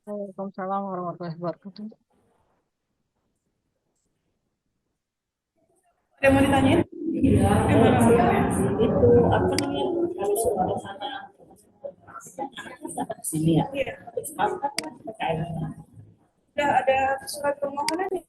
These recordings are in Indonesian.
Waalaikumsalam warahmatullahi wabarakatuh. Ada yang mau ditanyain? Gimana modelnya? Itu apa namanya kalau suara sana sini ya Iya, kayak udah ada surat permohonan nih.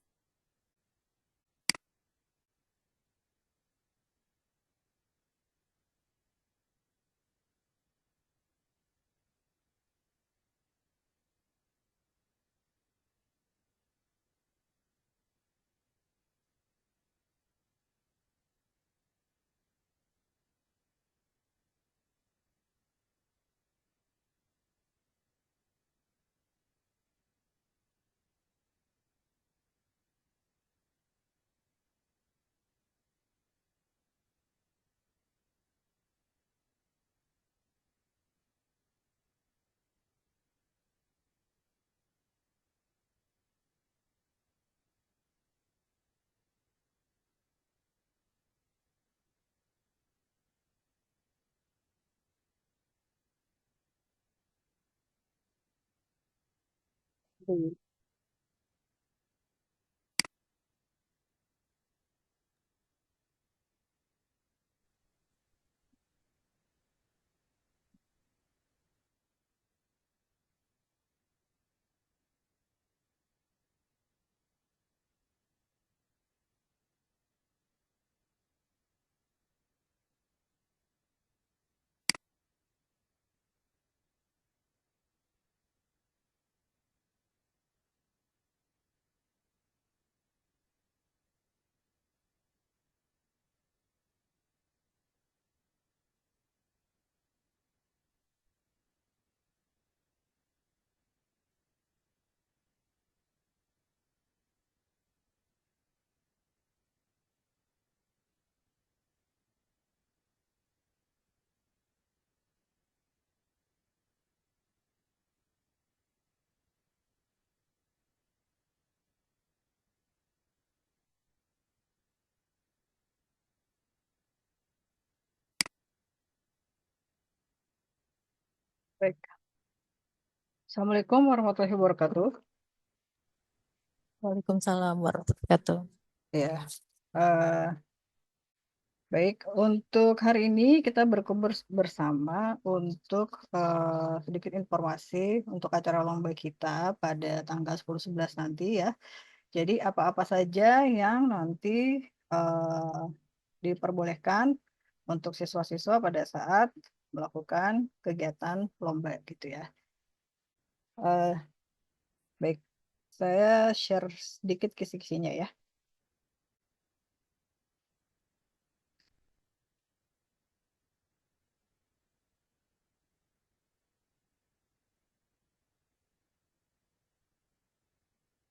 Baik. Assalamualaikum warahmatullahi wabarakatuh. Waalaikumsalam warahmatullahi wabarakatuh. Ya, eh, baik. Untuk hari ini kita berkumpul bersama untuk sedikit informasi untuk acara lomba kita pada tanggal 10-11 nanti ya. Jadi apa-apa saja yang nanti eh, diperbolehkan untuk siswa-siswa pada saat melakukan kegiatan lomba gitu ya. Eh, Baik, saya share sedikit kisi-kisinya ya.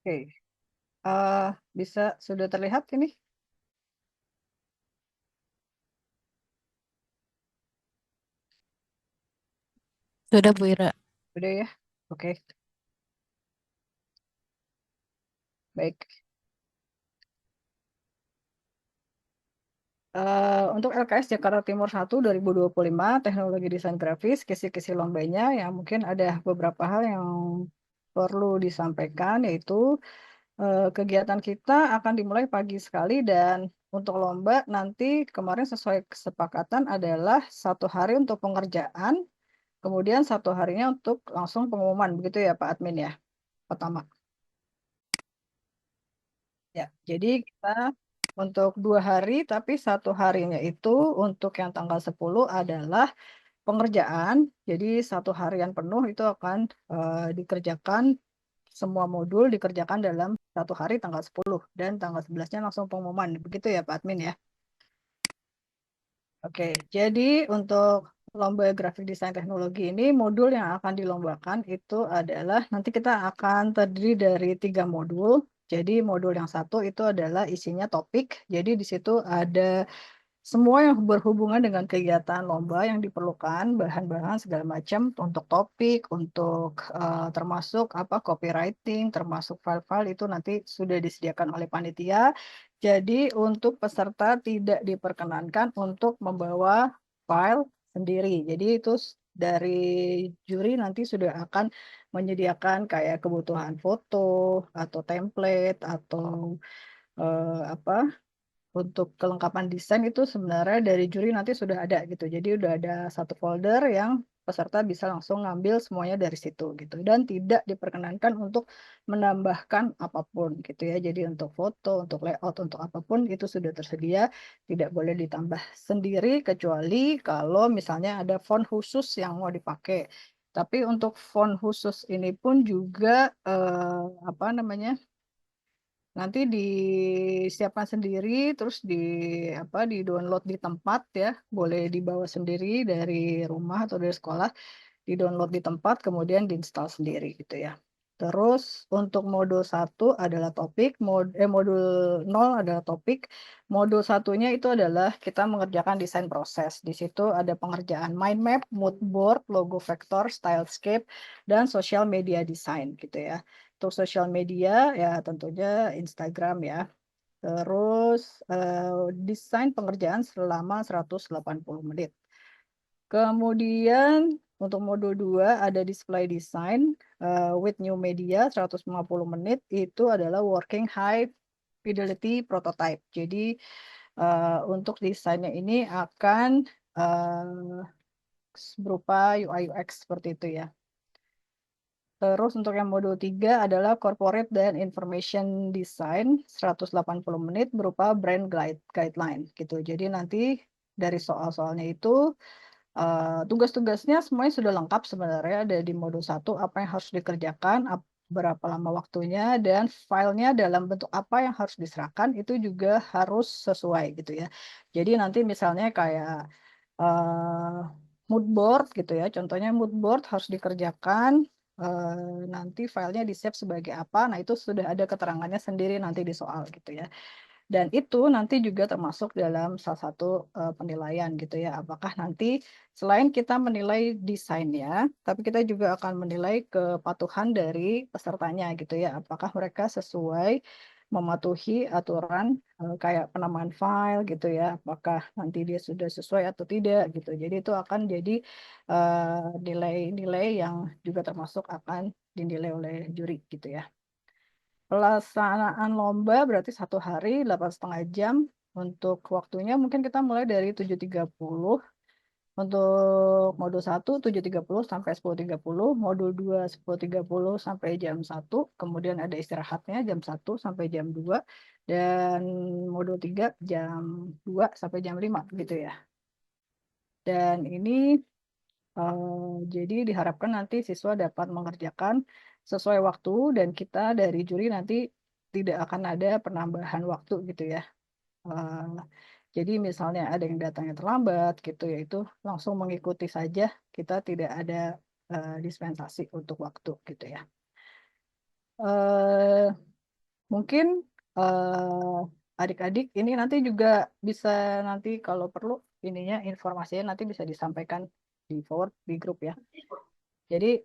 Oke, eh, bisa sudah terlihat ini? Sudah Bu Ira. Sudah ya? Oke, baik. Untuk LKS Jakarta Timur 1 2025, teknologi desain grafis, kisi-kisi lombanya yang mungkin ada beberapa hal yang perlu disampaikan, yaitu kegiatan kita akan dimulai pagi sekali dan untuk lomba nanti kemarin sesuai kesepakatan adalah 1 hari untuk pengerjaan, kemudian 1 harinya untuk langsung pengumuman, begitu ya Pak Admin ya, pertama. Ya, jadi kita untuk 2 hari, tapi 1 harinya itu untuk yang tanggal 10 adalah pengerjaan. Jadi 1 harian penuh itu akan dikerjakan, semua modul dikerjakan dalam 1 hari tanggal 10 dan tanggal 11-nya langsung pengumuman. Begitu ya Pak Admin ya. Oke, jadi untuk lomba grafik desain teknologi ini modul yang akan dilombakan itu adalah nanti kita akan terdiri dari 3 modul. Jadi modul yang satu itu adalah isinya topik. Jadi di situ ada semua yang berhubungan dengan kegiatan lomba yang diperlukan, bahan-bahan segala macam untuk topik, untuk termasuk apa copywriting, termasuk file-file itu nanti sudah disediakan oleh panitia. Jadi untuk peserta tidak diperkenankan untuk membawa file sendiri. Jadi itu dari juri nanti sudah akan menyediakan kayak kebutuhan foto atau template atau apa untuk kelengkapan desain itu sebenarnya dari juri nanti sudah ada gitu. Jadi udah ada satu folder yang peserta bisa langsung ngambil semuanya dari situ gitu. Dan tidak diperkenankan untuk menambahkan apapun gitu ya. Jadi untuk foto, untuk layout, untuk apapun itu sudah tersedia. Tidak boleh ditambah sendiri kecuali kalau misalnya ada font khusus yang mau dipakai. Tapi untuk font khusus ini pun juga apa namanya? Nanti disiapkan sendiri, terus di download di tempat ya, boleh dibawa sendiri dari rumah atau dari sekolah, di download di tempat, kemudian diinstal sendiri gitu ya. Terus untuk modul 1 adalah topik, modul 0 adalah topik, modul satunya itu adalah kita mengerjakan desain proses. Di situ ada pengerjaan mind map, mood board, logo vektor, stylescape, dan social media design gitu ya. Untuk sosial media ya tentunya Instagram ya. Terus desain pengerjaan selama 180 menit. Kemudian untuk modul 2 ada display design with new media 150 menit itu adalah working high fidelity prototype. Jadi untuk desainnya ini akan berupa UI UX seperti itu ya. Terus untuk yang modul 3 adalah Corporate dan Information Design 180 menit berupa brand guideline gitu. Jadi nanti dari soal-soalnya itu tugas-tugasnya semuanya sudah lengkap sebenarnya ada di modul 1 apa yang harus dikerjakan, berapa lama waktunya dan filenya dalam bentuk apa yang harus diserahkan itu juga harus sesuai gitu ya. Jadi nanti misalnya kayak mood board gitu ya. Contohnya mood board harus dikerjakan nanti filenya di-save sebagai apa. Nah, itu sudah ada keterangannya sendiri nanti di soal gitu ya. Dan itu nanti juga termasuk dalam salah satu penilaian gitu ya. Apakah nanti selain kita menilai desainnya, tapi kita juga akan menilai kepatuhan dari pesertanya gitu ya. Apakah mereka sesuai mematuhi aturan kayak penamaan file gitu ya. Apakah nanti dia sudah sesuai atau tidak gitu. Jadi itu akan jadi nilai-nilai yang juga termasuk akan dinilai oleh juri gitu ya. Pelaksanaan lomba berarti 1 hari 8,5 jam. Untuk waktunya mungkin kita mulai dari 7.30. Untuk modul 1 7.30 sampai 10.30. Modul 2 10.30 sampai jam 1. Kemudian ada istirahatnya jam 1 sampai jam 2. Dan modul 3 jam 2 sampai jam 5 gitu ya. Dan ini jadi diharapkan nanti siswa dapat mengerjakan sesuai waktu dan kita dari juri nanti tidak akan ada penambahan waktu gitu ya. Jadi misalnya ada yang datangnya terlambat gitu ya itu langsung mengikuti saja kita tidak ada dispensasi untuk waktu gitu ya. Eh, Mungkin adik-adik ini nanti juga bisa nanti kalau perlu ininya informasinya nanti bisa disampaikan di forward di grup ya. Jadi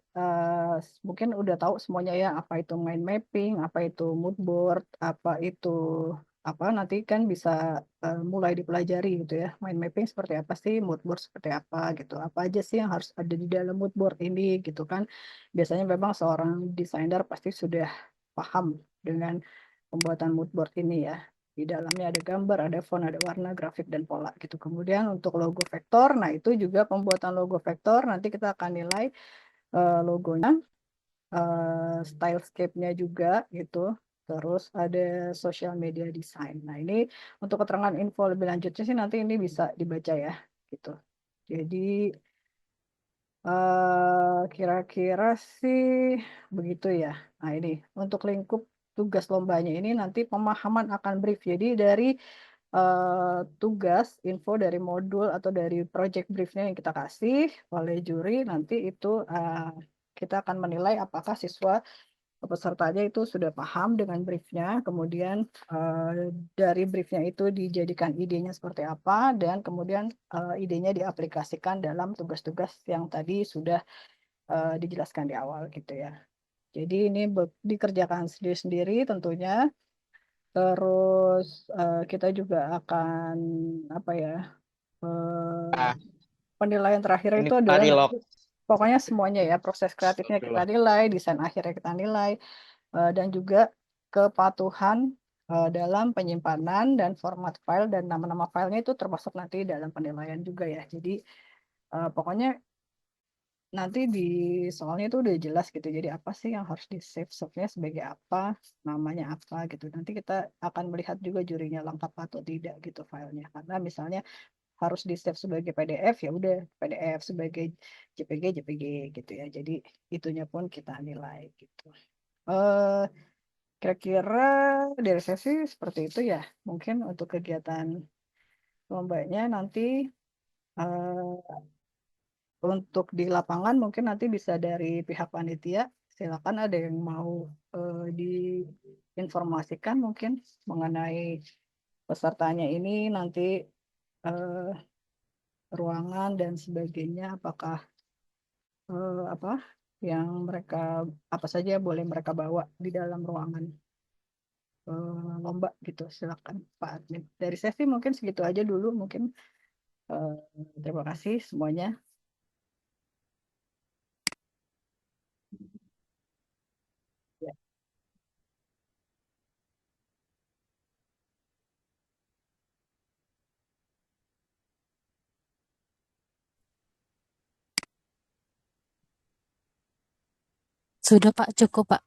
mungkin udah tahu semuanya ya apa itu mind mapping, apa itu mood board, apa itu apa nanti kan bisa mulai dipelajari gitu ya. Mind mapping seperti apa sih, mood board seperti apa gitu. Apa aja sih yang harus ada di dalam mood board ini gitu kan. Biasanya memang seorang desainer pasti sudah paham dengan pembuatan mood board ini ya. Di dalamnya ada gambar, ada font, ada warna, grafik, dan pola gitu. Kemudian untuk logo vektor, nah itu juga pembuatan logo vektor nanti kita akan nilai logonya, stylescape-nya juga gitu. Terus ada social media design. Nah, ini untuk keterangan info lebih lanjutnya sih nanti ini bisa dibaca ya gitu. Jadi kira-kira sih begitu ya. Nah, ini untuk lingkup tugas lombanya ini nanti pemahaman akan brief. Jadi dari tugas info dari modul atau dari project briefnya yang kita kasih oleh juri nanti itu kita akan menilai apakah siswa pesertanya itu sudah paham dengan briefnya, kemudian dari briefnya itu dijadikan idenya seperti apa, dan kemudian idenya diaplikasikan dalam tugas-tugas yang tadi sudah dijelaskan di awal gitu ya. Jadi ini dikerjakan sendiri-sendiri tentunya. Terus kita juga akan apa ya Ah, penilaian terakhir ini itu adalah Marilog. pokoknya semuanya ya, proses kreatifnya kita nilai, desain akhirnya kita nilai, dan juga kepatuhan dalam penyimpanan dan format file dan nama-nama filenya itu termasuk nanti dalam penilaian juga ya. Jadi pokoknya nanti di soalnya itu udah jelas gitu. Jadi apa sih yang harus di save, save-nya sebagai apa, namanya apa gitu. Nanti kita akan melihat juga jurinya lengkap atau tidak gitu filenya. Karena misalnya harus di save sebagai PDF ya udah PDF, sebagai JPG JPG gitu ya. Jadi itunya pun kita nilai gitu. Eh kira-kira dari sesi seperti itu ya. Mungkin untuk kegiatan lombanya nanti eh, untuk di lapangan mungkin nanti bisa dari pihak panitia. Silakan ada yang mau diinformasikan mungkin mengenai pesertanya ini nanti eh, ruangan dan sebagainya. Apakah apa yang mereka apa saja boleh mereka bawa di dalam ruangan lomba gitu. Silakan Pak Admin. Dari sesi mungkin segitu aja dulu mungkin. Eh, terima kasih semuanya. Ya. Sudah Pak, cukup Pak.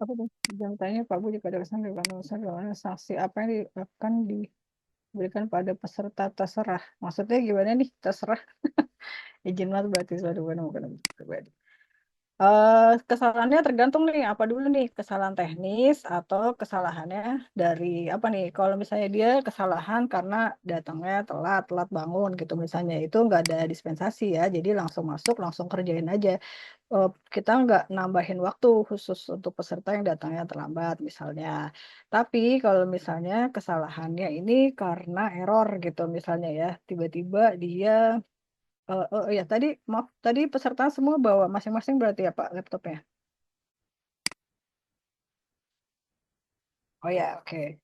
Apa tuh? Jangan tanya Pak Bu jika ada kesan dari mana sanksi apa yang akan diberikan pada peserta terserah. Maksudnya gimana nih terserah? Izin mas berarti suatu bukan pribadi. Kesalahannya tergantung nih apa dulu nih kesalahan teknis atau kesalahannya dari apa nih kalau misalnya dia kesalahan karena datangnya telat telat bangun gitu misalnya itu nggak ada dispensasi ya jadi langsung masuk langsung kerjain aja. Kita nggak nambahin waktu khusus untuk peserta yang datangnya terlambat misalnya tapi kalau misalnya kesalahannya ini karena error gitu misalnya ya tiba-tiba dia ya tadi maaf tadi peserta semua bawa masing-masing berarti ya Pak laptopnya. Oh ya, oke.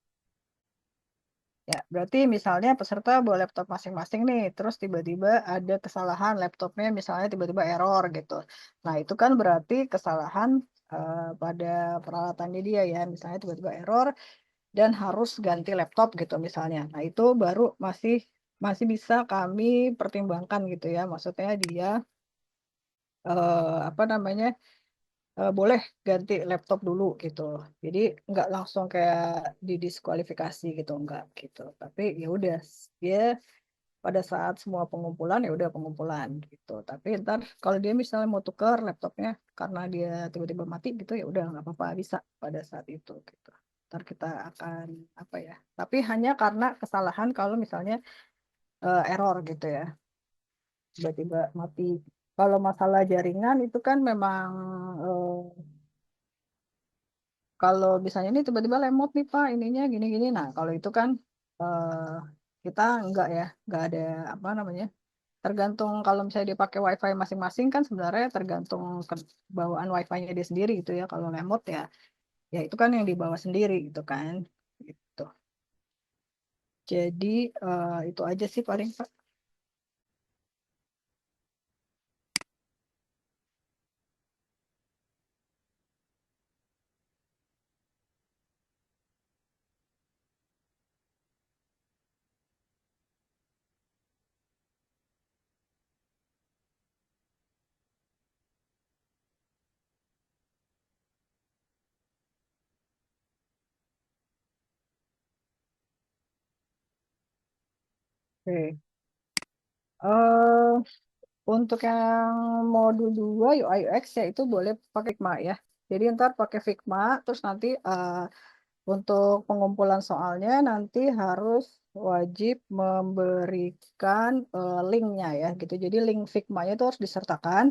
Ya, berarti misalnya peserta bawa laptop masing-masing nih, terus tiba-tiba ada kesalahan laptopnya misalnya tiba-tiba error gitu. Nah, itu kan berarti kesalahan pada peralatannya dia ya, misalnya tiba-tiba error dan harus ganti laptop gitu misalnya. Nah, itu baru masih masih bisa kami pertimbangkan gitu ya. Maksudnya dia apa namanya? Boleh ganti laptop dulu gitu. Jadi nggak langsung kayak didiskualifikasi gitu enggak gitu. Tapi ya udah dia pada saat semua pengumpulan ya udah pengumpulan gitu. Tapi ntar kalau dia misalnya mau tuker laptopnya karena dia tiba-tiba mati gitu ya udah nggak apa-apa bisa pada saat itu gitu. Ntar kita akan apa ya? Tapi hanya karena kesalahan kalau misalnya error gitu ya tiba-tiba mati. Kalau masalah jaringan itu kan memang eh, kalau misalnya ini tiba-tiba lemot nih Pak, ininya gini-gini. Nah, kalau itu kan eh, kita enggak ya, enggak ada apa namanya. Tergantung kalau misalnya dia pakai WiFi masing-masing kan sebenarnya tergantung bawaan WiFi-nya dia sendiri gitu ya. Kalau lemot ya, ya itu kan yang dibawa sendiri gitu kan. Gitu. Jadi itu aja sih paling Pak. Oke. eh untuk yang modul 2 UI UX ya itu boleh pakai Figma ya. Jadi ntar pakai Figma terus nanti untuk pengumpulan soalnya nanti harus wajib memberikan linknya ya gitu. Jadi link Figma-nya itu harus disertakan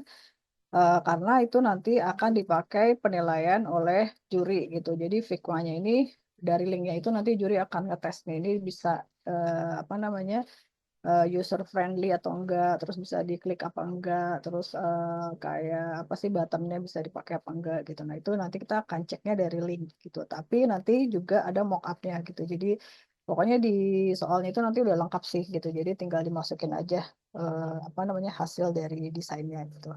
karena itu nanti akan dipakai penilaian oleh juri gitu. Jadi Figma-nya ini dari linknya itu nanti juri akan ngetes nih ini bisa apa namanya user friendly atau enggak, terus bisa diklik apa enggak, terus kayak apa sih buttonnya bisa dipakai apa enggak gitu. Nah itu nanti kita akan ceknya dari link gitu. Tapi nanti juga ada mock-up-nya gitu. Jadi pokoknya di soalnya itu nanti udah lengkap sih gitu. Jadi tinggal dimasukin aja apa namanya hasil dari desainnya gitu.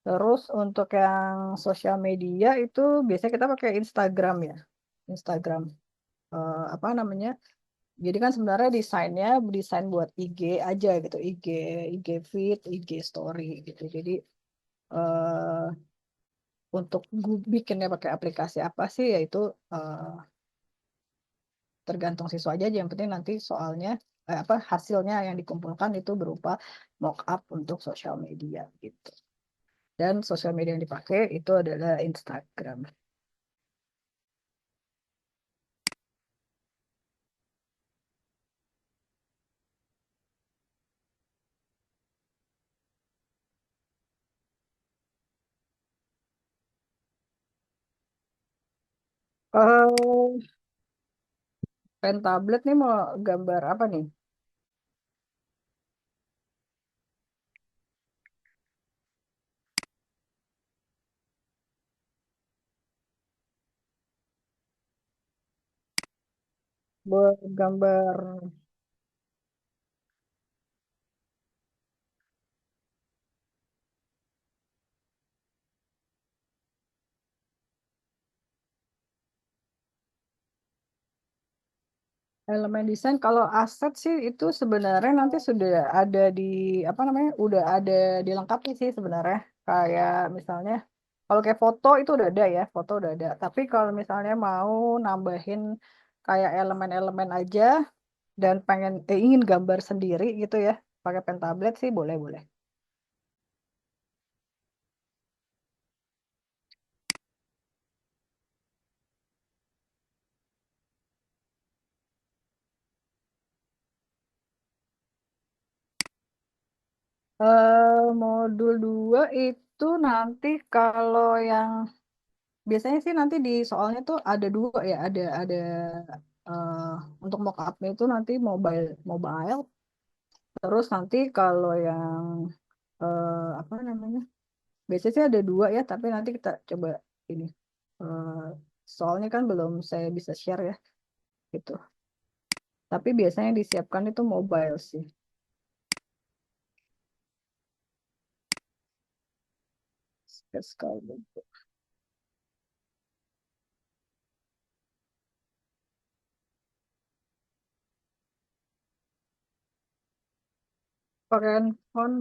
Terus untuk yang sosial media itu biasanya kita pakai Instagram ya. Instagram apa namanya? Jadi kan sebenarnya desainnya desain buat IG aja gitu, IG feed, IG story gitu. Jadi eh, untuk bikinnya pakai aplikasi apa sih yaitu eh, tergantung siswa aja. Yang penting nanti soalnya apa hasilnya yang dikumpulkan itu berupa mockup untuk sosial media gitu. Dan sosial media yang dipakai itu adalah Instagram. Eh, pen tablet nih mau gambar apa nih? Buat gambar elemen desain kalau aset sih itu sebenarnya nanti sudah ada di apa namanya udah ada dilengkapi sih sebenarnya kayak misalnya Kalau kayak foto itu udah ada ya, foto udah ada. Tapi kalau misalnya mau nambahin kayak elemen-elemen aja dan ingin gambar sendiri gitu ya, pakai pen tablet sih boleh-boleh. Modul 2 itu nanti kalau yang biasanya sih nanti di soalnya tuh ada dua ya, ada eh, untuk mockupnya itu nanti mobile mobile. Terus nanti kalau yang apa namanya? Biasanya sih ada dua ya, tapi nanti kita coba ini. eh, Soalnya kan belum saya bisa share ya, gitu. Tapi biasanya yang disiapkan itu mobile sih. Sekali. Pakai handphone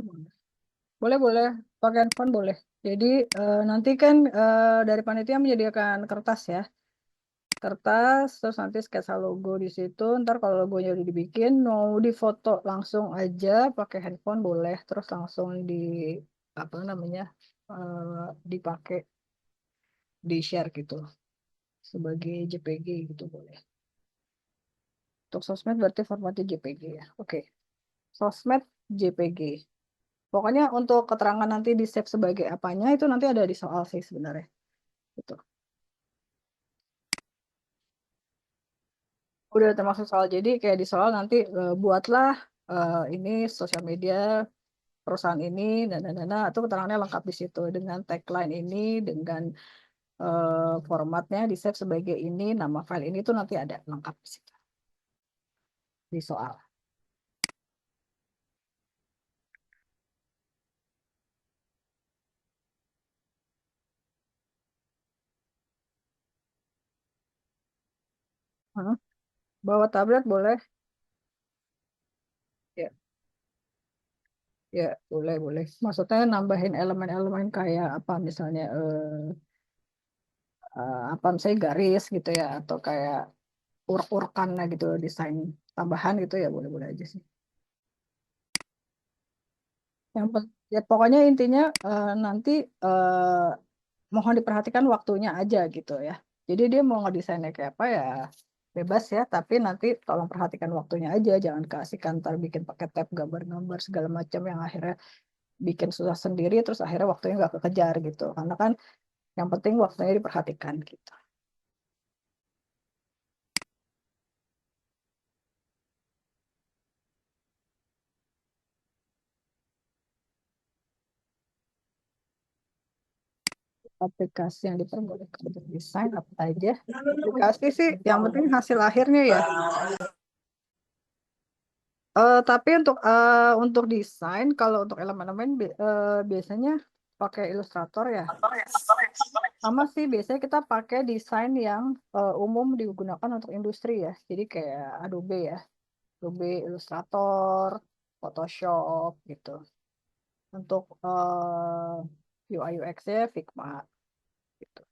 boleh boleh, pakai handphone boleh. Jadi nanti kan dari panitia menyediakan kertas ya, kertas terus nanti sketsa logo di situ. Ntar kalau logonya udah dibikin, mau difoto langsung aja pakai handphone boleh, terus langsung di apa namanya dipakai di share gitu sebagai JPG gitu boleh. Untuk sosmed berarti formatnya JPG ya. Oke, sosmed JPG. Pokoknya untuk keterangan nanti di save sebagai apanya itu nanti ada di soal sih sebenarnya. Gitu. Udah termasuk soal jadi kayak di soal nanti buatlah ini sosial media perusahaan ini dan itu keterangannya lengkap di situ dengan tagline ini dengan formatnya di save sebagai ini nama file ini tuh nanti ada lengkap di situ di soal. Hah? Bawa tablet boleh ya, ya boleh boleh. Maksudnya nambahin elemen-elemen kayak apa misalnya apa misalnya garis gitu ya atau kayak urek-urekan lah gitu desain tambahan gitu ya boleh-boleh aja sih. Ya pokoknya intinya nanti mohon diperhatikan waktunya aja gitu ya. Jadi dia mau ngedesainnya kayak apa ya bebas ya, tapi nanti tolong perhatikan waktunya aja, jangan kasih kantor bikin pakai tab gambar-gambar segala macam yang akhirnya bikin susah sendiri terus akhirnya waktunya nggak kekejar gitu. Karena kan yang penting waktunya diperhatikan gitu. Aplikasi yang diperbolehkan untuk desain apa aja? Aplikasi sih yang penting hasil akhirnya ya. Tapi untuk desain, kalau untuk elemen-elemen biasanya pakai Illustrator ya. Sama sih biasanya kita pakai desain yang umum digunakan untuk industri ya. Jadi kayak Adobe ya, Adobe Illustrator, Photoshop gitu. Untuk UI UX-nya Figma gitu.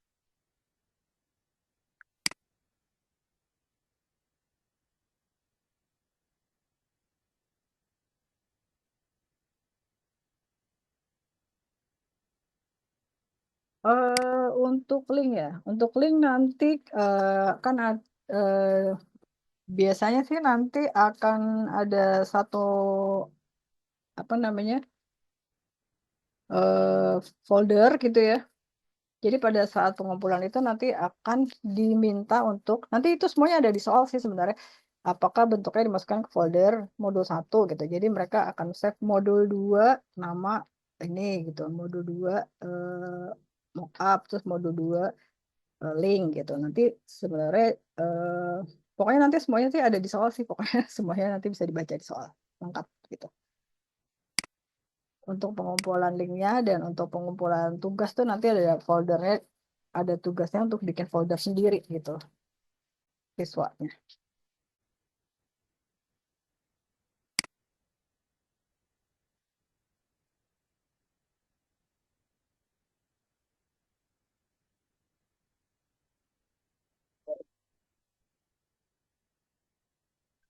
Untuk link ya, untuk link nanti kan biasanya sih nanti akan ada satu apa namanya eh, folder gitu ya. Jadi pada saat pengumpulan itu nanti akan diminta untuk nanti itu semuanya ada di soal sih sebenarnya. Apakah bentuknya dimasukkan ke folder modul satu gitu. Jadi mereka akan save modul 2 nama ini gitu. Modul 2 mockup terus modul 2 link gitu. Nanti sebenarnya pokoknya nanti semuanya sih ada di soal sih pokoknya semuanya nanti bisa dibaca di soal lengkap gitu. Untuk pengumpulan linknya dan untuk pengumpulan tugas tuh nanti ada foldernya, ada tugasnya untuk bikin folder sendiri gitu siswanya.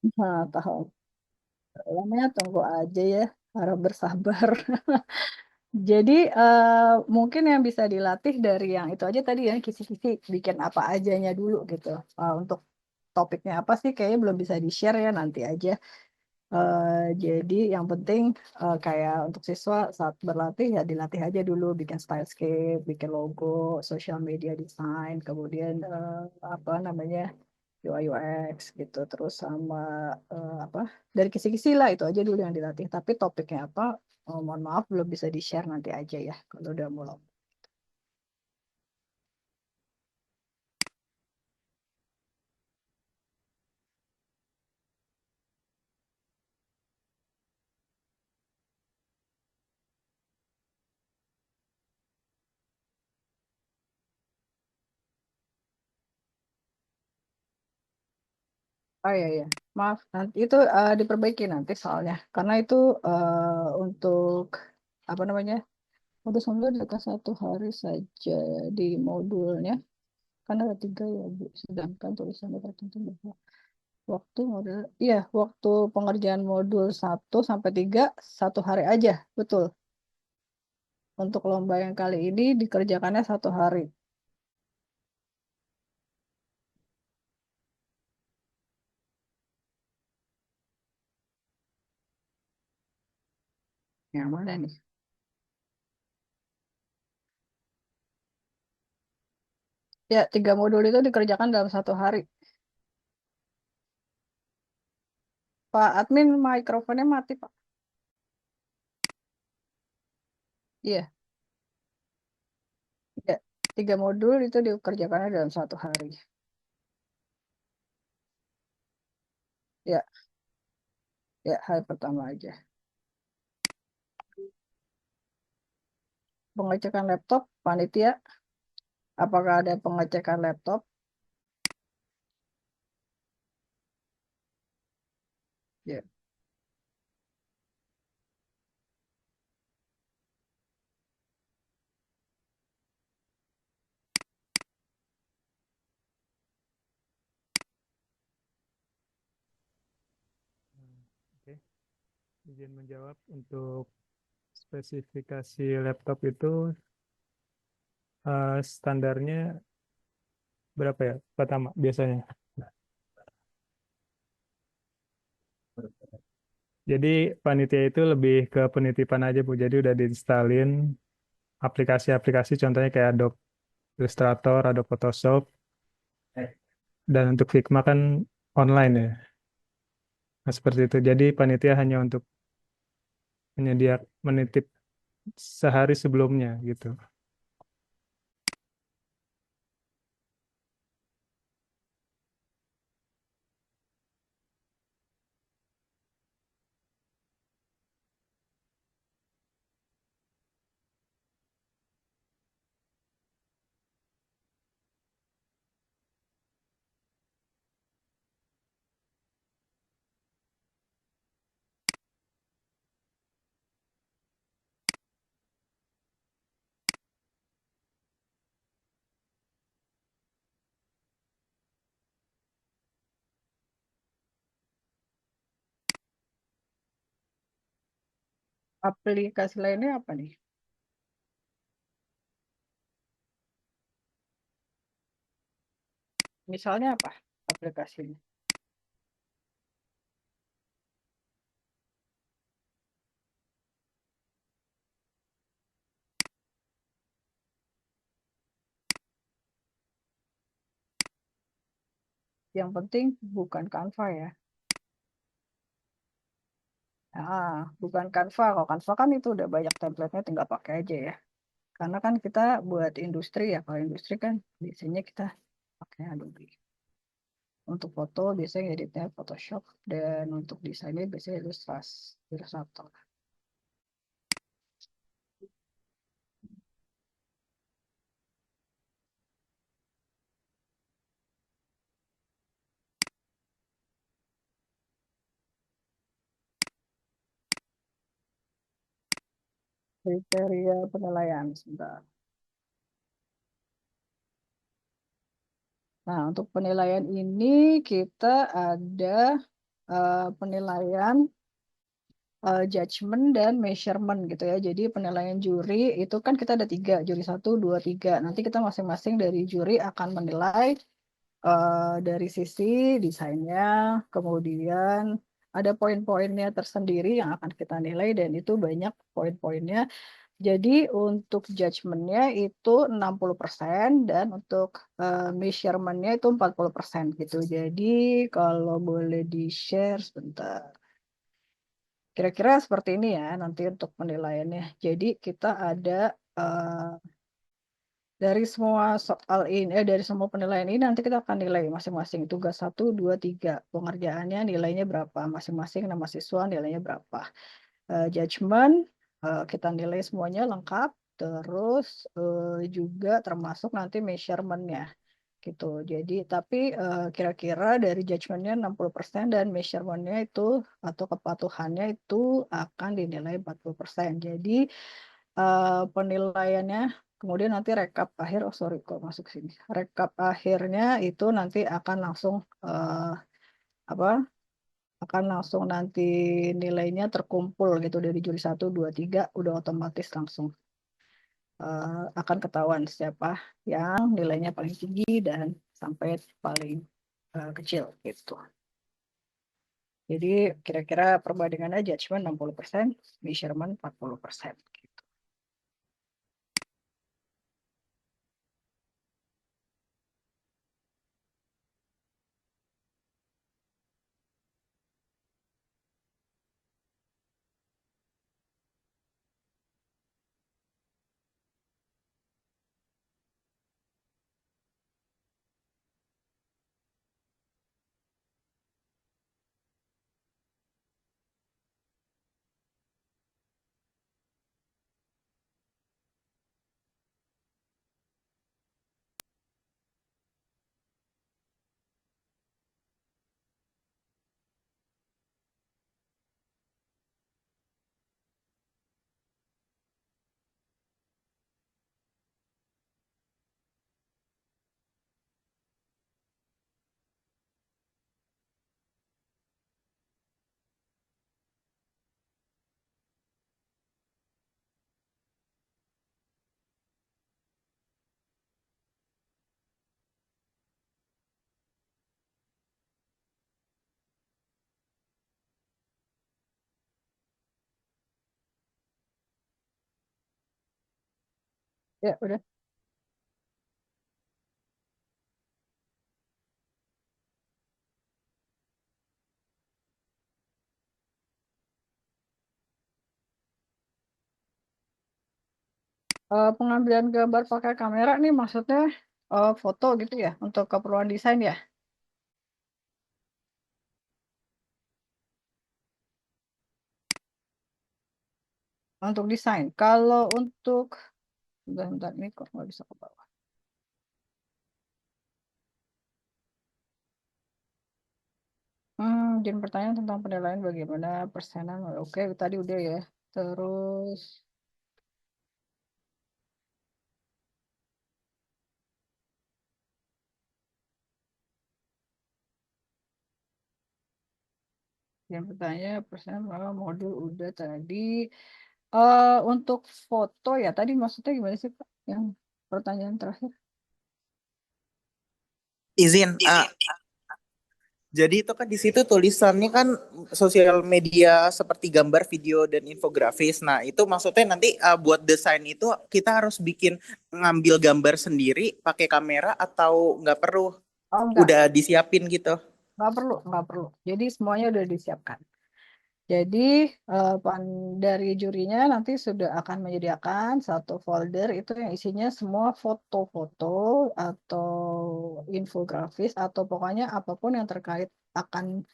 Nah, tahun lamanya tunggu aja ya, harap bersabar. Jadi mungkin yang bisa dilatih dari yang itu aja tadi ya, kisi-kisi bikin apa ajanya dulu gitu. Untuk topiknya apa sih kayaknya belum bisa di-share ya, nanti aja. Jadi yang penting kayak untuk siswa saat berlatih ya dilatih aja dulu bikin stylescape, bikin logo, social media design, kemudian apa namanya UI UX gitu, terus sama apa dari kisi-kisi lah itu aja dulu yang dilatih. Tapi topiknya apa, mohon maaf belum bisa di-share, nanti aja ya kalau udah mulai. Oh iya ya, maaf nanti itu diperbaiki nanti soalnya karena itu untuk apa namanya modul sambil dekat 1 hari saja di modulnya, kan ada 3 ya Bu, sedangkan tulisannya tertentu bahwa waktu modul, iya waktu pengerjaan modul 1 sampai 3 1 hari aja, betul. Untuk lomba yang kali ini dikerjakannya 1 hari. Yang mana nih? Ya, 3 modul itu dikerjakan dalam 1 hari. Pak admin, mikrofonnya mati, Pak. Iya, ya. 3 modul itu dikerjakannya dalam 1 hari. Ya, ya, hari pertama aja. Pengecekan laptop, panitia. Apakah ada pengecekan laptop? Ya. Oke, izin menjawab untuk spesifikasi laptop itu standarnya berapa ya pertama biasanya? Jadi panitia itu lebih ke penitipan aja Bu. Jadi udah diinstalin aplikasi-aplikasi contohnya kayak Adobe Illustrator, Adobe Photoshop, dan untuk Figma kan online ya. Nah, seperti itu. Jadi panitia hanya untuk menitip sehari sebelumnya gitu. Aplikasi lainnya apa nih? Misalnya apa aplikasinya? Yang penting bukan Canva ya. Ah, bukan Canva. Kalau Canva kan itu udah banyak template-nya, tinggal pakai aja ya. Karena kan kita buat industri ya. Kalau industri kan biasanya kita pakai Adobe. Untuk foto biasanya editnya Photoshop, dan untuk desainnya biasanya Illustrator. Kriteria penilaian sebentar. Nah, untuk penilaian ini kita ada penilaian judgment dan measurement gitu ya. Jadi penilaian juri itu kan kita ada tiga, juri 1, 2, 3. Nanti kita masing-masing dari juri akan menilai dari sisi desainnya, kemudian ada poin-poinnya tersendiri yang akan kita nilai dan itu banyak poin-poinnya. Jadi untuk judgementnya itu 60% dan untuk measurementnya itu 40% gitu. Jadi kalau boleh di-share sebentar. Kira-kira seperti ini ya nanti untuk penilaiannya. Jadi kita ada dari semua soal ini, dari semua penilaian ini nanti kita akan nilai masing-masing tugas 1, 2, 3. Pengerjaannya nilainya berapa, masing-masing nama siswa nilainya berapa. Judgment kita nilai semuanya lengkap, terus juga termasuk nanti measurementnya gitu. Jadi tapi kira-kira dari judgementnya 60% dan measurementnya itu atau kepatuhannya itu akan dinilai 40%. Jadi penilaiannya kemudian nanti rekap akhir, oh sorry kok masuk sini. Rekap akhirnya itu nanti akan langsung apa? Akan langsung nanti nilainya terkumpul gitu dari juri 1, 2, 3 udah otomatis langsung akan ketahuan siapa yang nilainya paling tinggi dan sampai paling kecil gitu. Jadi kira-kira perbandingannya judgment 60%, measurement 40%. Gitu. Ya udah. Pengambilan gambar pakai kamera nih maksudnya foto gitu ya untuk keperluan desain ya. Untuk desain. Kalau untuk bentar ini kok nggak bisa ke bawah. Jadi pertanyaan tentang penilaian bagaimana persenan. Oke, tadi udah ya. Terus yang pertanyaan persenan modul udah tadi. Untuk foto ya tadi maksudnya gimana sih Pak? Yang pertanyaan terakhir. Izin, jadi itu kan di situ tulisannya kan sosial media seperti gambar, video, dan infografis. Nah, itu maksudnya nanti buat desain itu kita harus bikin ngambil gambar sendiri pakai kamera atau nggak perlu? Oh enggak, Udah disiapin gitu? nggak perlu. Jadi semuanya udah disiapkan. Jadi dari jurinya nanti sudah akan menyediakan satu folder itu yang isinya semua foto-foto atau infografis atau pokoknya apapun yang terkait akan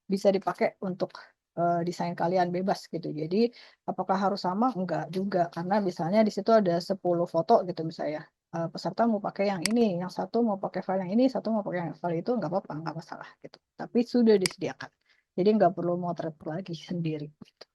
bisa dipakai untuk desain kalian bebas gitu. Jadi apakah harus sama? Enggak juga karena misalnya di situ ada 10 foto gitu misalnya. Peserta mau pakai yang ini, yang satu mau pakai file yang ini, satu mau pakai yang file itu nggak apa-apa, nggak masalah gitu. Tapi sudah disediakan. Jadi nggak perlu motret lagi sendiri. Gitu.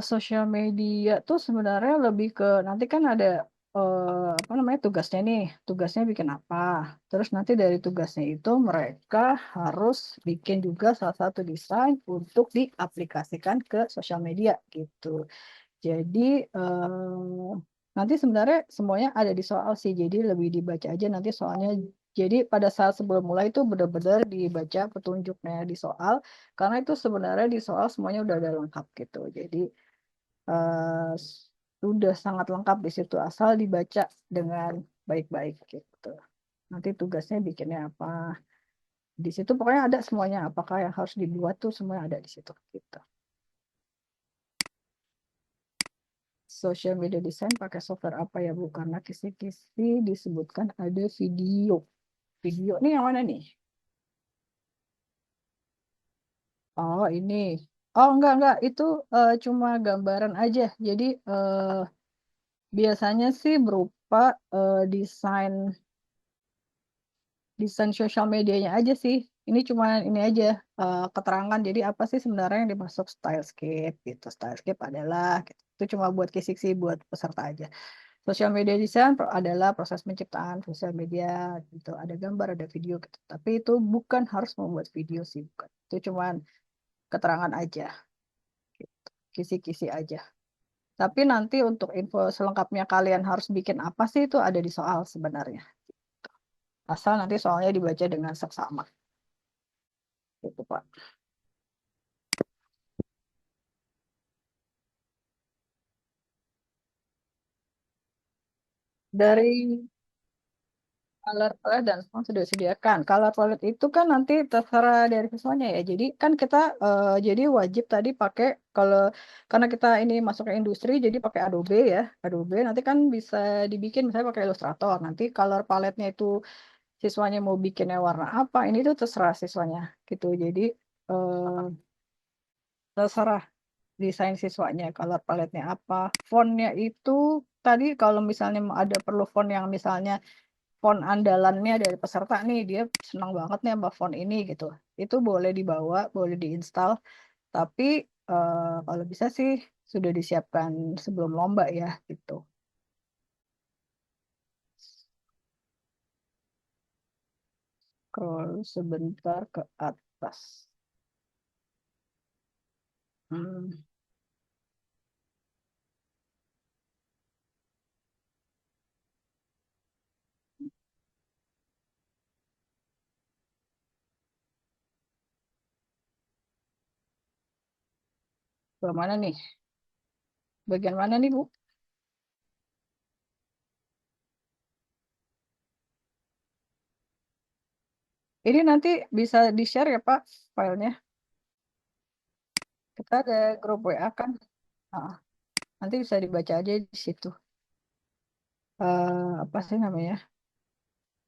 Sosial media tuh sebenarnya lebih ke nanti kan ada apa namanya tugasnya nih, tugasnya bikin apa. Terus nanti dari tugasnya itu mereka harus bikin juga salah satu desain untuk diaplikasikan ke sosial media gitu. Jadi nanti sebenarnya semuanya ada di soal sih, jadi lebih dibaca aja nanti soalnya. Jadi pada saat sebelum mulai itu benar-benar dibaca petunjuknya di soal, karena itu sebenarnya di soal semuanya udah ada lengkap gitu. Jadi eh, sudah sangat lengkap di situ, asal dibaca dengan baik-baik gitu. Nanti tugasnya bikinnya apa, di situ pokoknya ada semuanya, apakah yang harus dibuat tuh semuanya ada di situ gitu. Social media design pakai software apa ya Bu? Karena kisi-kisi disebutkan ada video. Video nih yang mana nih? Oh ini. Oh enggak. Itu cuma gambaran aja. Jadi biasanya sih berupa desain desain sosial medianya aja sih. Ini cuma ini aja keterangan. Jadi apa sih sebenarnya yang dimaksud stylescape gitu. Stylescape adalah gitu. Itu cuma buat kisi-kisi buat peserta aja. Sosial media design adalah proses penciptaan sosial media gitu. Ada gambar, ada video gitu. Tapi itu bukan harus membuat video sih, bukan. Itu cuma keterangan aja, gitu. Kisi-kisi aja. Tapi nanti untuk info selengkapnya kalian harus bikin apa sih itu ada di soal sebenarnya. Asal nanti soalnya dibaca dengan seksama. Gitu, Pak. Dari color palette dan font sudah disediakan. Color palette itu kan nanti terserah dari siswanya ya. Jadi kan kita jadi wajib tadi pakai kalau karena kita ini masuk ke industri jadi pakai Adobe ya. Adobe nanti kan bisa dibikin misalnya pakai Illustrator. Nanti color palette-nya itu siswanya mau bikinnya warna apa, ini tuh terserah siswanya gitu. Jadi eh, terserah desain siswanya color palette-nya apa. Fontnya itu tadi kalau misalnya ada perlu font yang misalnya font andalannya dari peserta nih, dia senang banget nih sama font ini gitu. Itu boleh dibawa, boleh diinstal, tapi kalau bisa sih sudah disiapkan sebelum lomba ya gitu. Scroll sebentar ke atas. Hmm, ke mana nih? Bagian mana nih, Bu? Ini nanti bisa di-share ya, Pak, filenya. Kita ada grup WA kan. Ah, nanti bisa dibaca aja di situ. Apa sih namanya?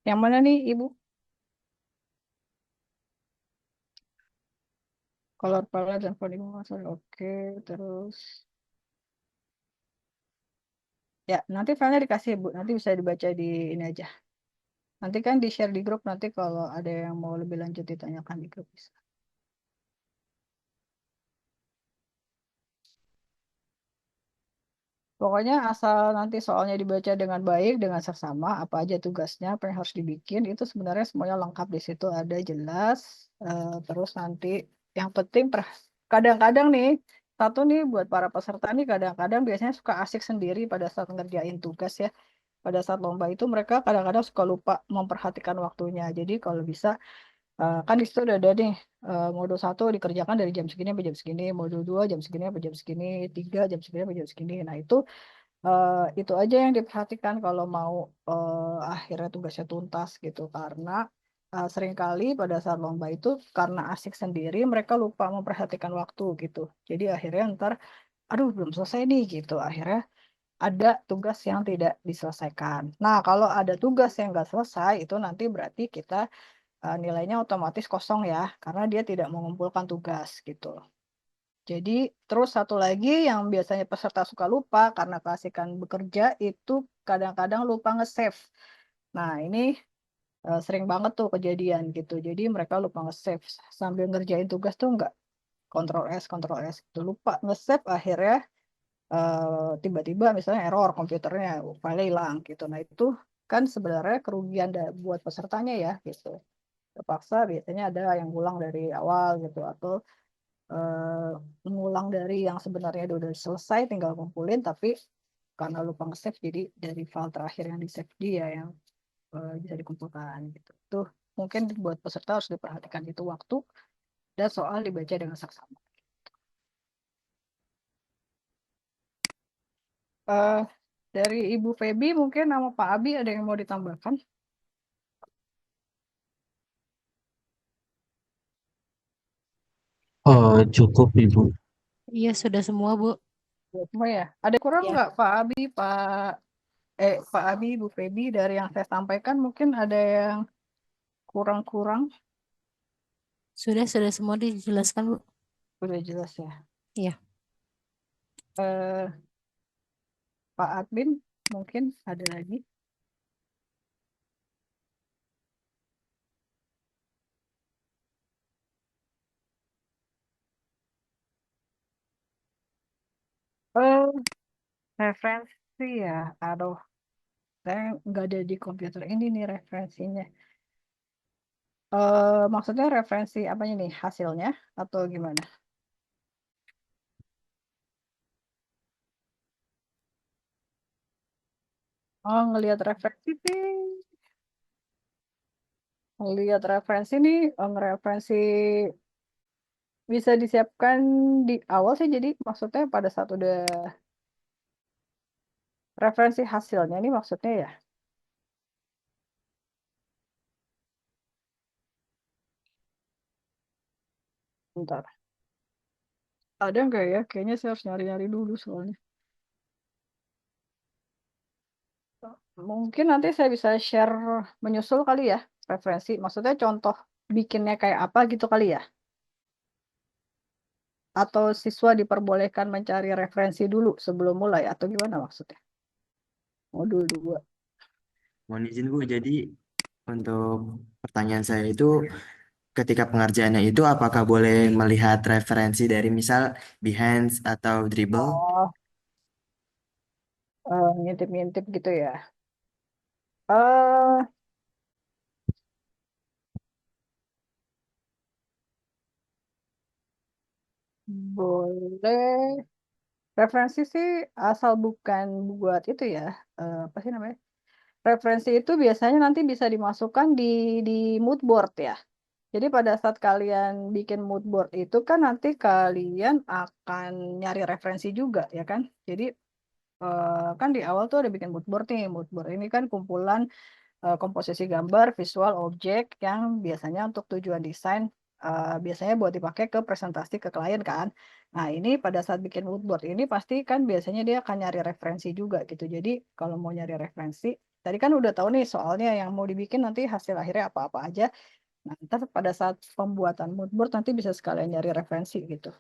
Yang mana nih, Ibu? Color palette dan font master. Oke, terus ya nanti filenya dikasih Bu. Nanti bisa dibaca di ini aja. Nanti kan di-share di grup. Nanti kalau ada yang mau lebih lanjut ditanyakan di grup bisa. Pokoknya asal nanti soalnya dibaca dengan baik, dengan seksama, apa aja tugasnya, apa yang harus dibikin, itu sebenarnya semuanya lengkap di situ ada jelas. Terus nanti yang penting kadang-kadang nih, satu nih buat para peserta nih kadang-kadang biasanya suka asik sendiri pada saat ngerjain tugas ya. Pada saat lomba itu mereka kadang-kadang suka lupa memperhatikan waktunya. Jadi kalau bisa kan di situ udah ada nih modul 1 dikerjakan dari jam segini sampai jam segini, modul 2 jam segini sampai jam segini, 3 jam segini sampai jam segini. Nah itu aja yang diperhatikan kalau mau akhirnya tugasnya tuntas gitu karena seringkali pada saat lomba itu karena asik sendiri mereka lupa memperhatikan waktu gitu. Jadi akhirnya ntar aduh belum selesai nih gitu. Akhirnya ada tugas yang tidak diselesaikan. Nah, kalau ada tugas yang nggak selesai, itu nanti berarti kita nilainya otomatis kosong ya, karena dia tidak mengumpulkan tugas gitu. Jadi, terus satu lagi yang biasanya peserta suka lupa karena keasikan bekerja itu kadang-kadang lupa nge-save. Nah, ini sering banget tuh kejadian gitu. Jadi mereka lupa nge-save sambil ngerjain tugas tuh nggak Ctrl S itu lupa nge-save, akhirnya tiba-tiba misalnya error komputernya, file hilang gitu. Nah itu kan sebenarnya kerugian buat pesertanya ya gitu. Terpaksa biasanya ada yang ulang dari awal gitu, atau mengulang dari yang sebenarnya udah selesai tinggal kumpulin, tapi karena lupa nge-save jadi dari file terakhir yang di save dia yang bisa dikumpulkan gitu. Tuh mungkin buat peserta harus diperhatikan itu waktu dan soal dibaca dengan saksama. Eh, dari Ibu Feby mungkin nama Pak Abi ada yang mau ditambahkan? Oh, cukup Ibu. Iya, sudah semua, Bu. Ya, semua ya. Ada kurang Ya. nggak Pak Abi, Ibu Feby, dari yang saya sampaikan mungkin ada yang kurang-kurang? Sudah semua dijelaskan, Bu. Udah jelas ya. Iya. Eh, Pak Admin mungkin ada lagi. Eh, referensi ya. Aduh, saya nggak ada di komputer ini nih referensinya. Maksudnya referensi apanya nih? Hasilnya atau gimana? Oh, ngelihat referensi sih. Ngelihat referensi nih, referensi bisa disiapkan di awal sih. Jadi maksudnya pada saat udah referensi hasilnya ini maksudnya ya. Bentar. Ada nggak ya? Kayaknya saya harus nyari-nyari dulu soalnya. Mungkin nanti saya bisa share menyusul kali ya referensi. Maksudnya contoh bikinnya kayak apa gitu kali ya. Atau siswa diperbolehkan mencari referensi dulu sebelum mulai atau gimana maksudnya? Modul 2. Mohon izin Bu, jadi untuk pertanyaan saya itu ketika pengerjaannya itu apakah boleh melihat referensi dari misal Behance atau Dribble? Oh, ngintip-ngintip gitu ya. Eh, boleh. Referensi sih asal bukan buat itu ya. Apa sih namanya? Referensi itu biasanya nanti bisa dimasukkan di mood board ya. Jadi pada saat kalian bikin mood board itu kan nanti kalian akan nyari referensi juga ya kan. Jadi kan di awal tuh ada bikin mood board nih. Mood board ini kan kumpulan komposisi gambar, visual, objek yang biasanya untuk tujuan desain biasanya buat dipakai ke presentasi ke klien kan. Nah ini pada saat bikin mood board ini pasti kan biasanya dia akan nyari referensi juga gitu. Jadi kalau mau nyari referensi, tadi kan udah tahu nih soalnya yang mau dibikin nanti hasil akhirnya apa-apa aja. Nah, ntar pada saat pembuatan mood board nanti bisa sekalian nyari referensi gitu.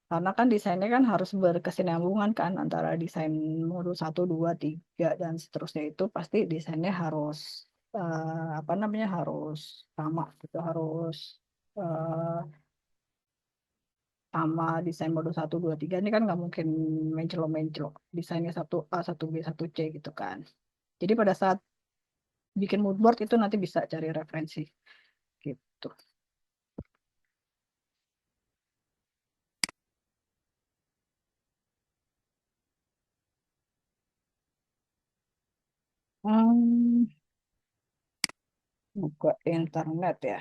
Karena kan desainnya kan harus berkesinambungan kan antara desain modul 1, 2, 3 dan seterusnya itu pasti desainnya harus apa namanya harus sama gitu, harus eh, sama desain modul 1, 2, 3 ini kan nggak mungkin mencelo-mencelo desainnya 1A, 1B, 1C gitu kan. Jadi pada saat bikin mood board itu nanti bisa cari referensi gitu. Hmm, buka internet ya.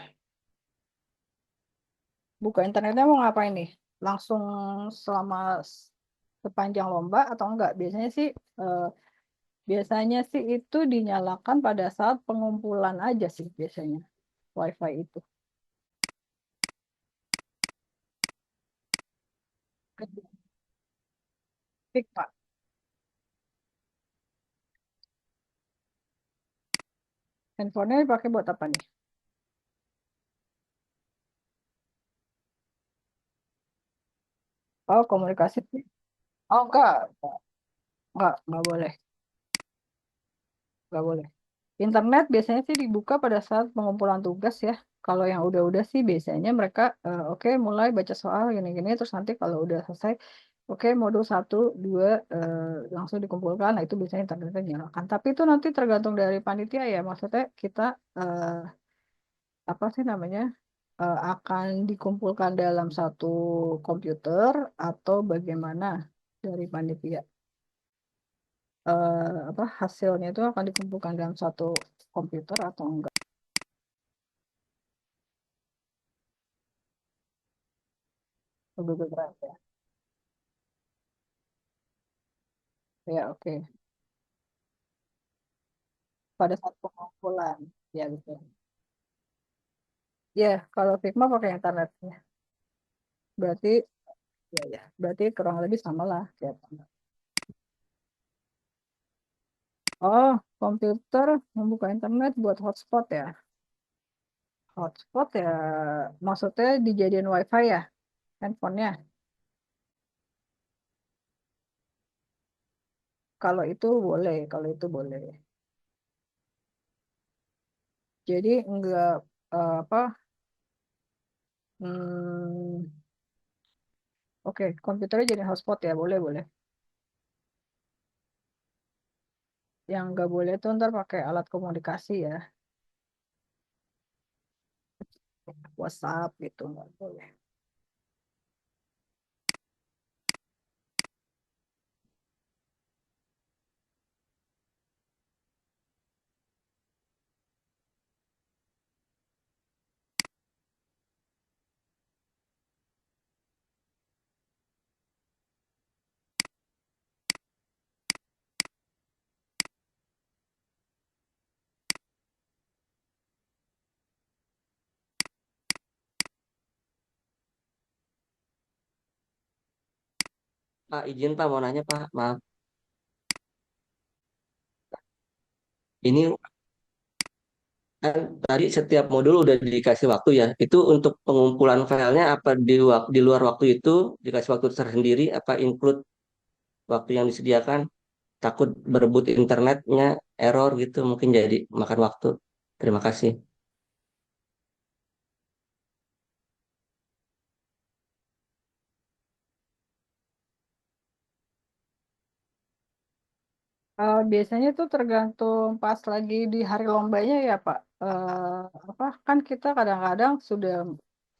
Buka internetnya mau ngapain nih? Langsung selama sepanjang lomba atau enggak? Biasanya sih itu dinyalakan pada saat pengumpulan aja sih biasanya WiFi itu. Ketik, Pak. Handphonenya dipakai buat apa nih? Oh, komunikasi sih. Oh, enggak boleh, enggak boleh. Internet biasanya sih dibuka pada saat pengumpulan tugas ya. Kalau yang udah-udah sih biasanya mereka oke mulai baca soal gini-gini terus nanti kalau udah selesai oke modul 1, 2 langsung dikumpulkan. Nah itu biasanya internetnya nyalakan. Tapi itu nanti tergantung dari panitia ya. Maksudnya kita apa sih namanya akan dikumpulkan dalam satu komputer atau bagaimana dari panitia. Apa hasilnya itu akan dikumpulkan dalam satu komputer atau enggak? Google Drive ya. Ya oke. Pada saat pengumpulan ya gitu. Ya kalau Figma pakai internet ya. Berarti ya berarti kurang lebih sama lah kayak. Oh, komputer membuka internet buat hotspot ya. Hotspot ya maksudnya dijadiin wifi ya handphonenya. Kalau itu boleh. Jadi enggak apa hmm, oke komputernya jadi hotspot ya boleh boleh. Yang nggak boleh tuh ntar pakai alat komunikasi ya WhatsApp gitu nggak boleh. Pak, izin Pak mau nanya Pak, maaf. Ini kan tadi setiap modul udah dikasih waktu ya. Itu untuk pengumpulan filenya apa di luar waktu itu dikasih waktu tersendiri apa include waktu yang disediakan? Takut berebut internetnya error gitu mungkin jadi makan waktu. Terima kasih. Biasanya tuh tergantung pas lagi di hari lombanya ya Pak. Apa kan kita kadang-kadang sudah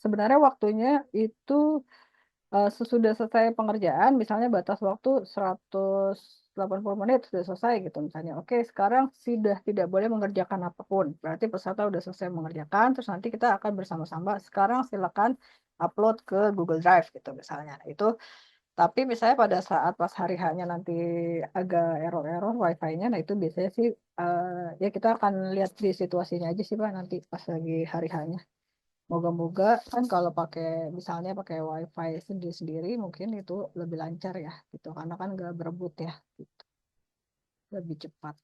sebenarnya waktunya itu sesudah selesai pengerjaan, misalnya batas waktu 180 menit sudah selesai gitu misalnya. Oke, sekarang sudah tidak boleh mengerjakan apapun. Berarti peserta sudah selesai mengerjakan, terus nanti kita akan bersama-sama. Sekarang silakan upload ke Google Drive gitu misalnya. Nah, itu tapi misalnya pada saat pas hari hanya nanti agak error-error wifi-nya, nah itu biasanya sih ya kita akan lihat di situasinya aja sih Pak nanti pas lagi hari hanya. Moga-moga kan kalau pakai misalnya pakai wifi sendiri-sendiri mungkin itu lebih lancar ya gitu karena kan nggak berebut ya gitu. Lebih cepat.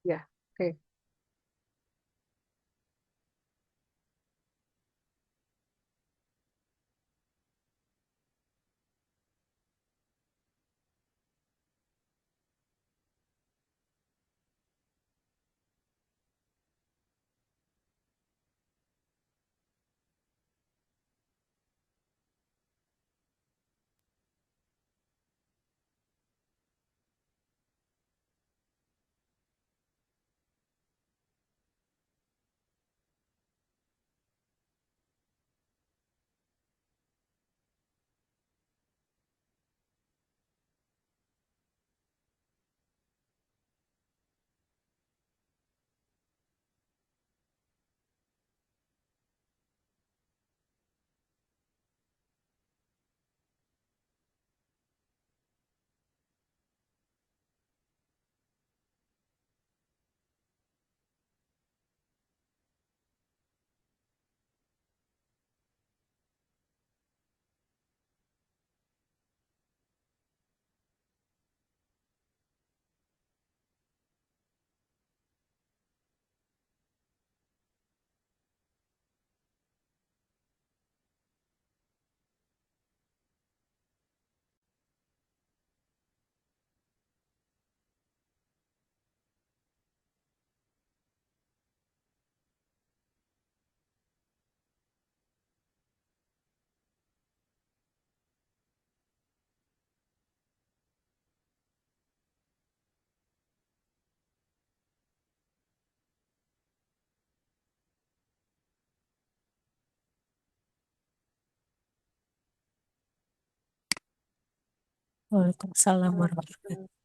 Ya, oke. Waalaikumsalam warahmatullahi wabarakatuh.